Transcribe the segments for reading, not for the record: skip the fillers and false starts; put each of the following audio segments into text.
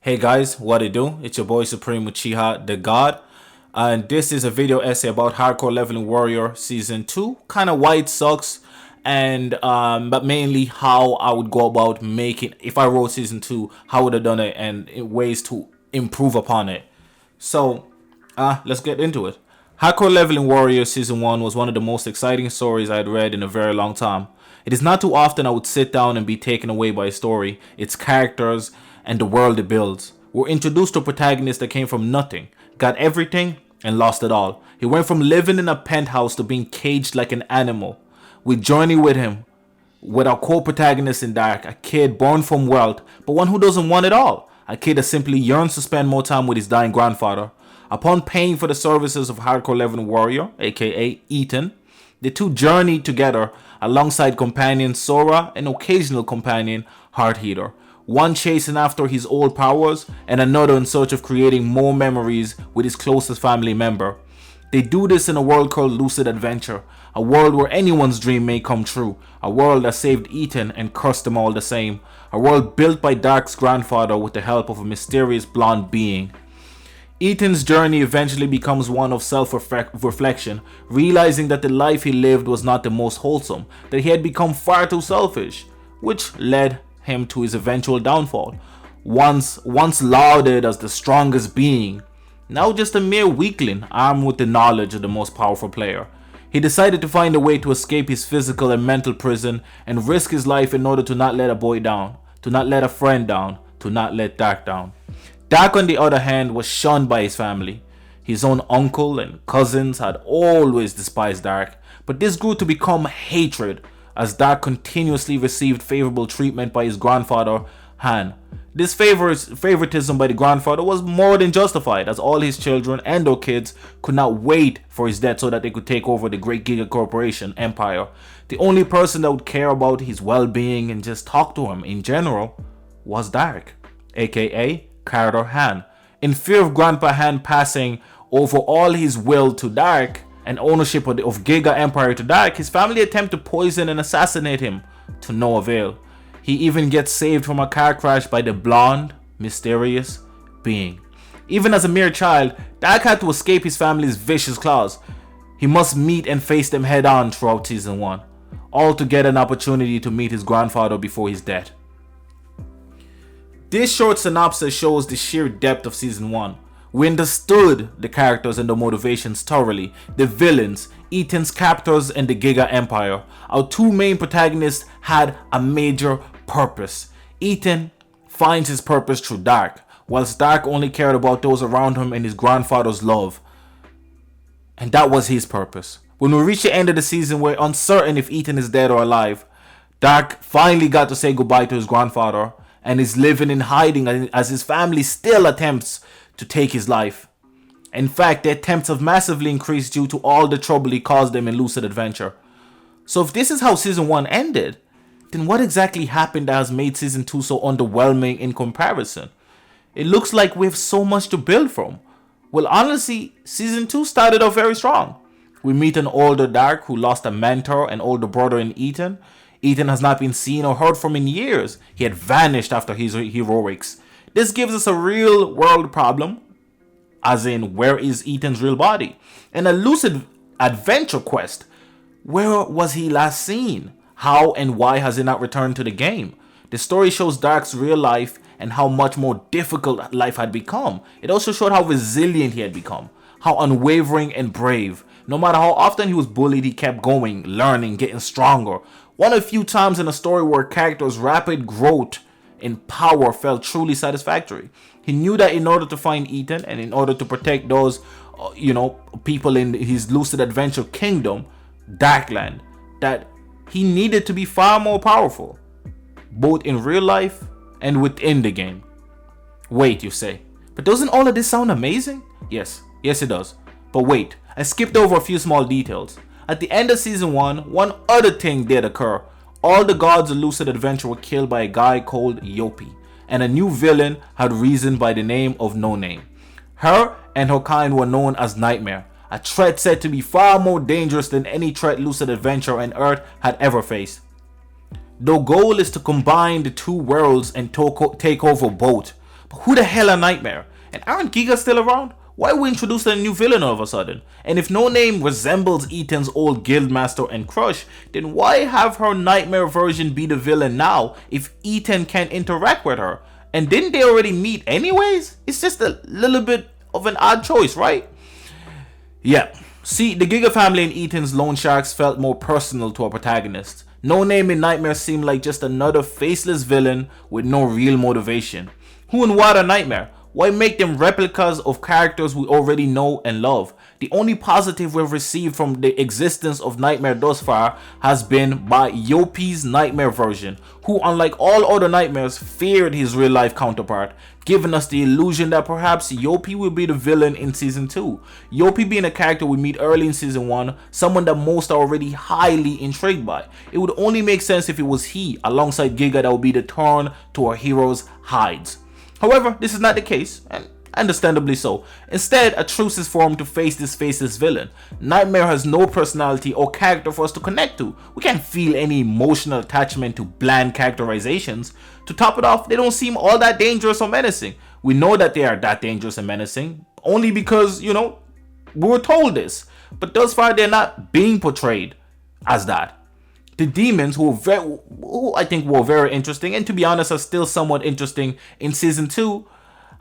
Hey guys, what it do? It's your boy Supreme Uchiha, the God, and this is a video essay about Hardcore Leveling Warrior Season 2. Kind of why it sucks, and but mainly how I would go about making, if I wrote Season 2, how would I done it, and ways to improve upon it. So, let's get into it. Hardcore Leveling Warrior Season 1 was one of the most exciting stories I had read in a very long time. It is not too often I would sit down and be taken away by a story, its characters, and the world it builds. We're introduced to a protagonist that came from nothing, got everything, and lost it all. He went from living in a penthouse to being caged like an animal. We journey with him, with our co-protagonist in Dark, a kid born from wealth, but one who doesn't want it all. A kid that simply yearns to spend more time with his dying grandfather. Upon paying for the services of Hardcore Leveling Warrior, aka Ethan, the two journeyed together alongside companion Sora and occasional companion Heart Heater. One chasing after his old powers and another in search of creating more memories with his closest family member. They do this in a world called Lucid Adventure, a world where anyone's dream may come true, a world that saved Ethan and cursed them all the same, a world built by Dark's grandfather with the help of a mysterious blonde being. Ethan's journey eventually becomes one of self-reflection, realizing that the life he lived was not the most wholesome, that he had become far too selfish, which led him to his eventual downfall. Once lauded as the strongest being, now just a mere weakling armed with the knowledge of the most powerful player. He decided to find a way to escape his physical and mental prison and risk his life in order to not let a boy down, to not let a friend down, to not let Dark down. Dark, on the other hand, was shunned by his family. His own uncle and cousins had always despised Dark, but this grew to become hatred as Dark continuously received favorable treatment by his grandfather, Han. This favoritism by the grandfather was more than justified, as all his children and their kids could not wait for his death so that they could take over the great Giga Corporation empire. The only person that would care about his well-being and just talk to him in general was Dark, aka Carter Han. In fear of Grandpa Han passing over all his will to Dark and ownership of Giga Empire to Dark, his family attempt to poison and assassinate him to no avail. He even gets saved from a car crash by the blonde, mysterious being. Even as a mere child, Dark had to escape his family's vicious claws. He must meet and face them head on throughout Season 1, all to get an opportunity to meet his grandfather before his death. This short synopsis shows the sheer depth of Season 1. We understood the characters and the motivations thoroughly, the villains, Ethan's captors, and the Giga Empire. Our two main protagonists had a major purpose. Ethan finds his purpose through Dark, whilst Dark only cared about those around him and his grandfather's love. And that was his purpose. When we reach the end of the season, we're uncertain if Ethan is dead or alive. Dark finally got to say goodbye to his grandfather and is living in hiding as his family still attempts to take his life. In fact, the attempts have massively increased due to all the trouble he caused them in Lucid Adventure. So if this is how Season 1 ended, then what exactly happened that has made Season 2 so underwhelming in comparison? It looks like we have so much to build from. Well, honestly, Season 2 started off very strong. We meet an older Dark who lost a mentor and older brother in Ethan. Ethan has not been seen or heard from in years. He had vanished after his heroics. This gives us a real world problem, as in, where is Ethan's real body? And a Lucid Adventure quest. Where was he last seen? How and why has he not returned to the game? The story shows Dark's real life and how much more difficult life had become. It also showed how resilient he had become, how unwavering and brave. No matter how often he was bullied, he kept going, learning, getting stronger. One of the few times in a story where a character's rapid growth in power felt truly satisfactory. He knew that in order to find Ethan and in order to protect those, people in his Lucid Adventure kingdom, Darkland, that he needed to be far more powerful, both in real life and within the game. Wait, you say, but doesn't all of this sound amazing? Yes it does. But wait, I skipped over a few small details. At the end of Season 1, one other thing did occur. All the gods of Lucid Adventure were killed by a guy called Yopi, and a new villain had risen by the name of No Name. Her and her kind were known as Nightmare, a threat said to be far more dangerous than any threat Lucid Adventure and Earth had ever faced. The goal is to combine the two worlds and take over both, But who the hell are Nightmare? And aren't Giga still around? Why are we introducing a new villain all of a sudden? And if No Name resembles Ethan's old guildmaster and crush, then why have her Nightmare version be the villain now if Ethan can't interact with her? And didn't they already meet anyways? It's just a little bit of an odd choice, right? Yeah. See, the Giga family and Ethan's loan sharks felt more personal to our protagonist. No Name in Nightmare seemed like just another faceless villain with no real motivation. Who and what are Nightmare? Why make them replicas of characters we already know and love? The only positive we've received from the existence of Nightmare thus far has been by Yopi's Nightmare version, who unlike all other Nightmares feared his real life counterpart, giving us the illusion that perhaps Yopi will be the villain in season 2. Yopi being a character we meet early in season 1, someone that most are already highly intrigued by. It would only make sense if it was he, alongside Giga, that would be the turn to our hero's hides. However, this is not the case, and understandably so. Instead, a truce is formed to face this faceless villain. Nightmare has no personality or character for us to connect to. We can't feel any emotional attachment to bland characterizations. To top it off, they don't seem all that dangerous or menacing. We know that they are that dangerous and menacing, only because, we were told this. But thus far, they're not being portrayed as that. The demons, who I think were very interesting, and to be honest are still somewhat interesting in season 2,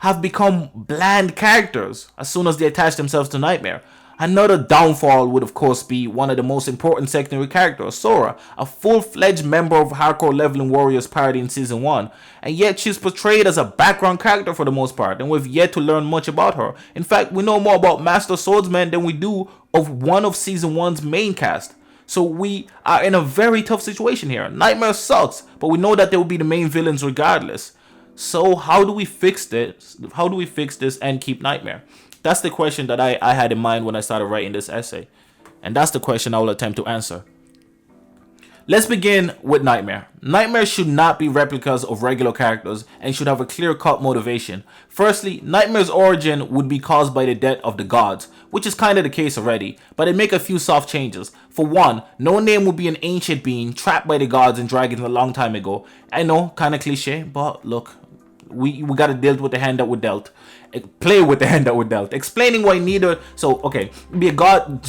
have become bland characters as soon as they attach themselves to Nightmare. Another downfall would of course be one of the most important secondary characters, Sora, a full-fledged member of Hardcore Leveling Warriors party in season 1, and yet she's portrayed as a background character for the most part, and we've yet to learn much about her. In fact, we know more about Master Swordsman than we do of one of season 1's main cast. So we are in a very tough situation here. Nightmare sucks, but we know that they will be the main villains regardless. So how do we fix this? How do we fix this and keep Nightmare? That's the question that I had in mind when I started writing this essay. And that's the question I will attempt to answer. Let's begin with Nightmare. Nightmare should not be replicas of regular characters and should have a clear-cut motivation. Firstly, Nightmare's origin would be caused by the death of the gods, which is kind of the case already, but they make a few soft changes. For one, No Name would be an ancient being trapped by the gods and dragons a long time ago. I know, kind of cliche, but look, we gotta deal with the hand that we're dealt. Play with the hand that we're dealt. Explaining why neither... So, okay, be a god...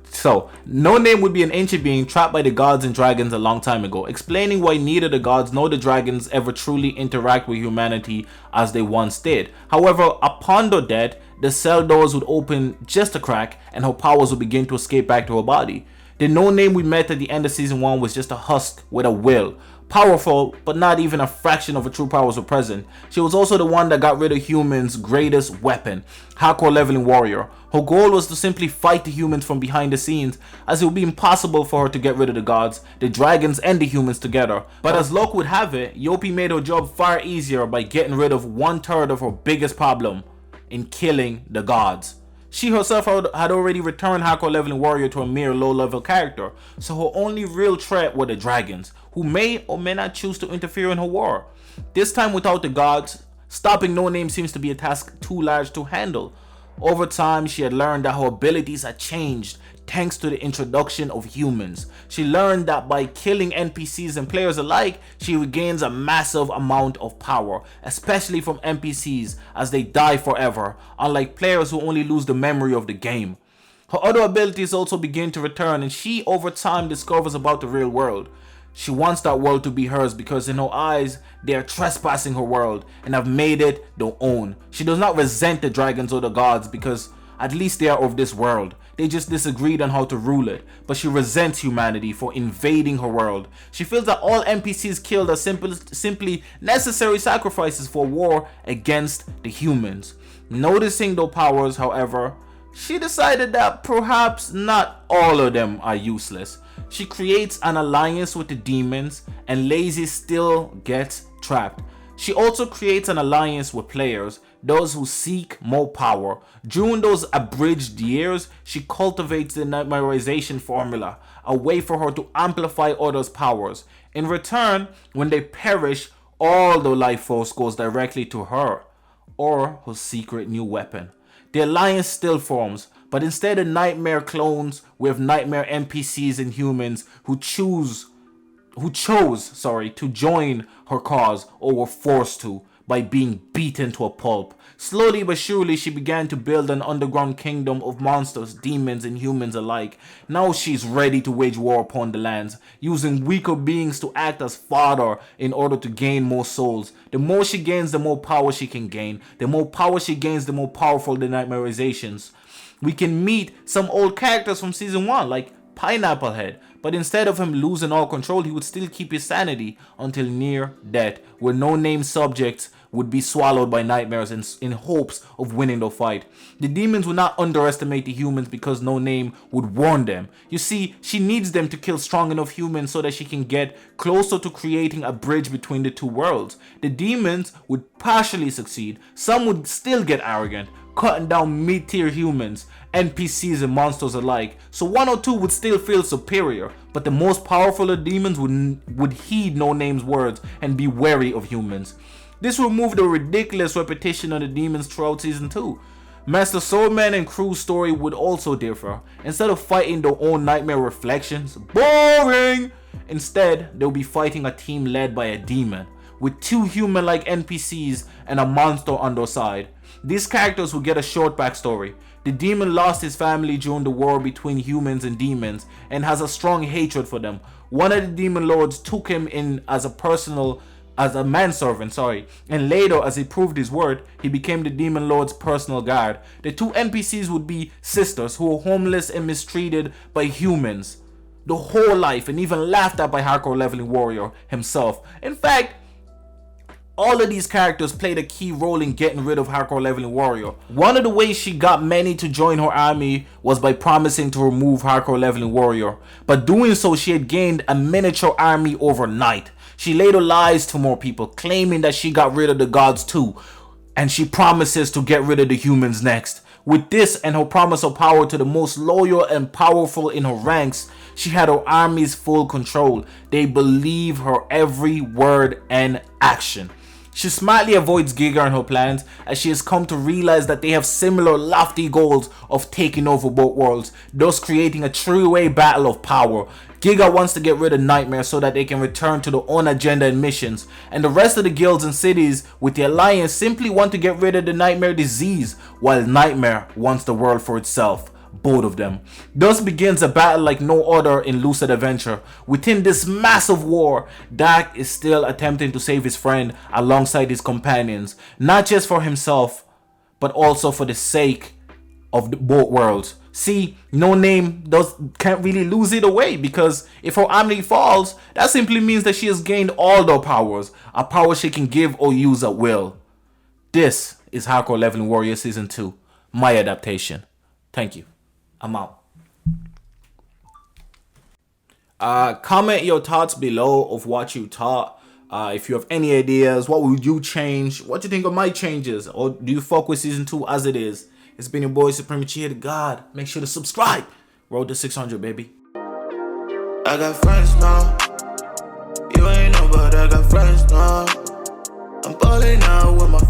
So, No Name would be an ancient being trapped by the gods and dragons a long time ago, explaining why neither the gods nor the dragons ever truly interact with humanity as they once did. However, upon their death, the cell doors would open just a crack and her powers would begin to escape back to her body. The No Name we met at the end of season 1 was just a husk with a will. Powerful, but not even a fraction of her true powers were present. She was also the one that got rid of humans' greatest weapon, Hardcore Leveling Warrior. Her goal was to simply fight the humans from behind the scenes, as it would be impossible for her to get rid of the gods, the dragons and the humans together. But as luck would have it, Yopi made her job far easier by getting rid of 1/3 of her biggest problem, in killing the gods. She herself had already returned Hardcore Leveling Warrior to a mere low-level character, so her only real threat were the dragons, who may or may not choose to interfere in her war. This time without the gods, stopping No Name seems to be a task too large to handle. Over time, she had learned that her abilities had changed thanks to the introduction of humans. She learned that by killing NPCs and players alike, she regains a massive amount of power, especially from NPCs as they die forever, unlike players who only lose the memory of the game. Her other abilities also begin to return, and she over time discovers about the real world. She wants that world to be hers because in her eyes, they are trespassing her world and have made it their own. She does not resent the dragons or the gods because at least they are of this world. They just disagreed on how to rule it, but she resents humanity for invading her world. She feels that all NPCs killed are simply necessary sacrifices for war against the humans. Noticing their powers, however, she decided that perhaps not all of them are useless. She creates an alliance with the demons, and Lazie still gets trapped. She also creates an alliance with players, those who seek more power. During those abridged years, she cultivates the nightmarization formula, a way for her to amplify others' powers. In return, when they perish, all the life force goes directly to her, or her secret new weapon. The alliance still forms, but instead of nightmare clones, we have nightmare NPCs and humans who chose to join her cause or were forced to. by being beaten to a pulp. Slowly but surely, she began to build an underground kingdom of monsters, demons, and humans alike. Now she's ready to wage war upon the lands, using weaker beings to act as fodder in order to gain more souls. The more she gains, the more power she can gain. The more power she gains, the more powerful the nightmarizations. We can meet some old characters from season 1, like Pineapple Head, but instead of him losing all control, he would still keep his sanity until near death, where no-name subjects would be swallowed by nightmares in hopes of winning the fight. The demons would not underestimate the humans because no name would warn them. You see, she needs them to kill strong enough humans so that she can get closer to creating a bridge between the two worlds. The demons would partially succeed. Some would still get arrogant, cutting down mid-tier humans, NPCs and monsters alike. So 1 or 2 would still feel superior, but the most powerful of demons would heed no name's words and be wary of humans. This removed the ridiculous repetition of the demons throughout season 2. Master Swordman and crew's story would also differ. Instead of fighting their own nightmare reflections, boring! Instead, they'll be fighting a team led by a demon, with 2 human-like NPCs and a monster on their side. These characters will get a short backstory. The demon lost his family during the war between humans and demons and has a strong hatred for them. One of the demon lords took him in as a manservant, and later, as he proved his worth, he became the demon lord's personal guard. The 2 NPCs would be sisters who were homeless and mistreated by humans the whole life and even laughed at by Hardcore Leveling Warrior himself. In fact, all of these characters played a key role in getting rid of Hardcore Leveling Warrior. One of the ways she got many to join her army was by promising to remove Hardcore Leveling Warrior. But doing so, she had gained a miniature army overnight. She later lies to more people, claiming that she got rid of the gods too, and she promises to get rid of the humans next. With this and her promise of power to the most loyal and powerful in her ranks, she had her army's full control. They believe her every word and action. She smartly avoids Giga and her plans, as she has come to realize that they have similar lofty goals of taking over both worlds, thus creating a three-way battle of power. Giga wants to get rid of Nightmare so that they can return to their own agenda and missions, and the rest of the guilds and cities with the Alliance simply want to get rid of the Nightmare disease, while Nightmare wants the world for itself. Both of them. Thus begins a battle like no other in Lucid Adventure. Within this massive war, Dark is still attempting to save his friend alongside his companions, not just for himself, but also for the sake of both worlds. See, No Name can't really lose either way, because if her army falls, that simply means that she has gained all their powers, a power she can give or use at will. This is Hardcore Leveling Warrior Season 2, my adaptation. Thank you. I'm out. Comment your thoughts below of what you thought. If you have any ideas, what would you change? What do you think of my changes? Or do you fuck with season 2 as it is? It's been your boy Supreme Chi the God. Make sure to subscribe. Road to 600, baby. I got friends now. You ain't know, but I got friends now. I'm balling out with my